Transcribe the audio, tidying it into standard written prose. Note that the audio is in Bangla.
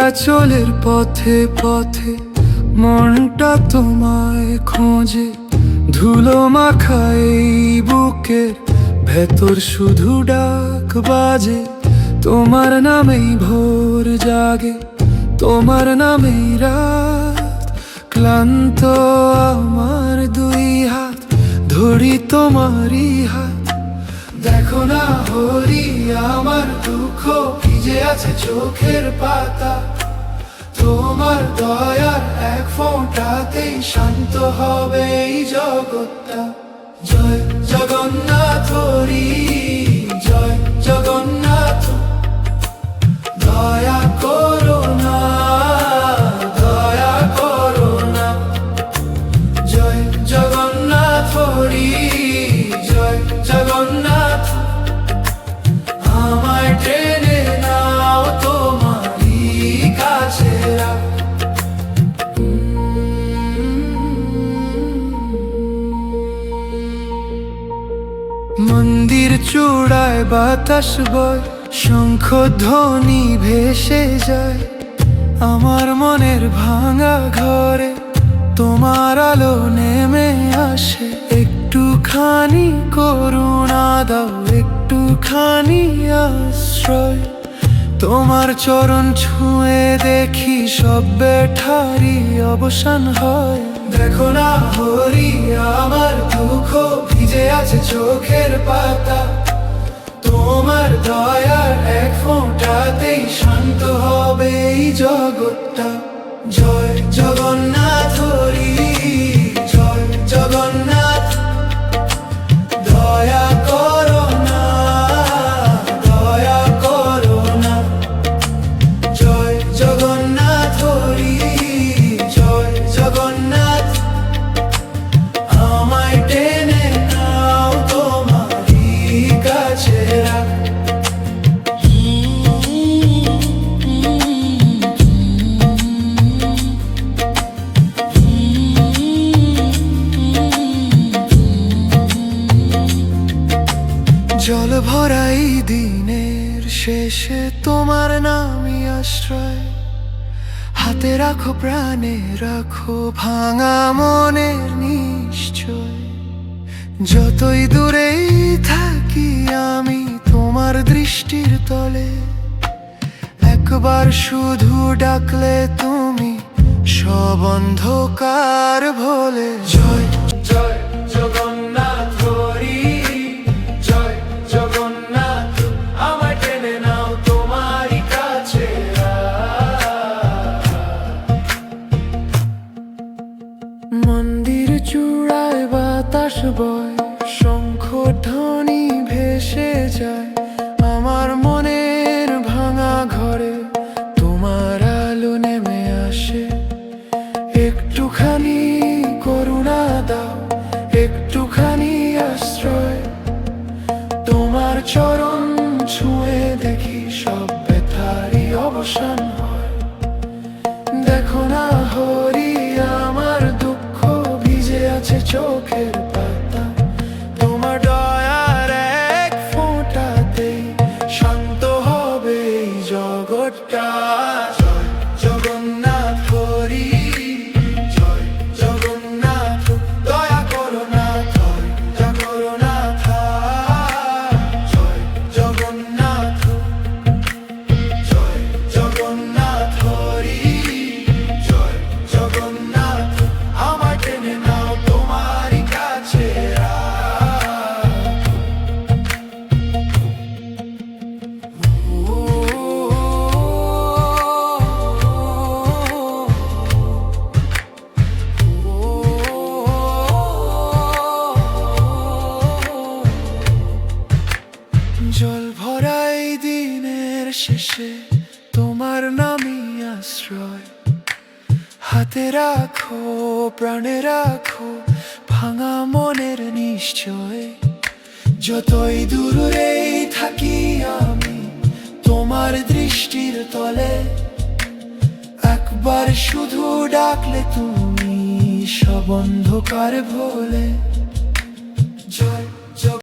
চলাচলের পথে পথে মনটা তোমায় খোঁজে, ধুলো মাখা এই বুকের ভেতর শুধু ডাক বাজে। তোমার নামেই ভোর জাগে, তোমার নামেই রাত। ক্লান্ত আমার দুই হাত, ধরি তোমারই হাত। দেখো না হরি আমার দুঃখ ভিজে আছে চোখের পাতা। তোমার দয়ার এক ফোঁটাতেই শান্ত হবে এই জগৎটা। জয় জগন্নাথ হরি, জয় জগন্নাথ। দয়া করো না, দয়া করো না। জয় জগন্নাথ হরি, জয় জগন্নাথ। আমায় টেনে নাও তোমারই কাছে রাখ। মন্দির চূড়ায় বাতাস বয়, শঙ্খ ধ্বনি ভেসে যায়। আমার মনের ভাঙা ঘরে তোমার আলো নেমে আসে। একটুখানি করুণা দাও, একটুখানি আশ্রয়। তোমার চরণ ছুঁয়ে দেখি সব ব্যথারই অবসান হয়। দেখো না হরি আমার দুঃখ ভিজে আছে চোখের পাতা। তোমার দয়ার এক ফোঁটাতেই শান্ত হবে এই জগৎটা। জয় জগন্নাথ হরি, জয় জগন্নাথ। দয়া করো না, দয়া করো না। জয় জগন্নাথ হরি, জয় জগন্নাথ। আমায় টেনে নাও তোমারই কাছে রাখ। জল ভরাই দিনের শেষে তোমার নামই আশ্রয়। হাতে রাখো প্রাণে রাখো ভাঙা মনের নিশ্চয়। যতই দূরেই থাকি আমি তোমার দৃষ্টির তলে, একবার শুধু ডাকলে তুমি সব অন্ধকার ভোলে। জয় জয় জগন্নাথ হরি, জয় জগন্নাথ। আমায় টেনে নাও তোমারই কাছে রাখ। মন্দির চূড়ায় বাতাস বয়, শঙ্খ ধ্বনি ভেসে যায়। আমার মনের ভাঙা ঘরে তোমার আলো নেমে আসে। একটুখানি করুণা দাও, একটুখানি আশ্রয়। তোমার চরণ ছুঁয়ে দেখি সব ব্যথারই অবসান হয়। দেখো না হরি আমার দুঃখ ভিজে আছে চোখের পাতা। তোমার দয়ার এক ফোঁটাতেই শান্ত হবে এই জগৎটা। জয় জগন্নাথ হরি, জয় জগন্নাথ। দয়া করো না, দয়া করো না। জয় জগন্নাথ, জয় জগন্নাথ হরি, জয় জগন্নাথ। আমার টেনে নাও তোমারই কাছে রাখ। জল ভরাই দিনের শেষে তোমার নামই আশ্রয়। হাতে রাখো প্রাণে রাখো ভাঙা মনের নিশ্চয়। যতই দূরেই থাকি আমি তোমার দৃষ্টির তলে, একবার শুধু ডাকলে তুমি সব অন্ধকার ভোলে।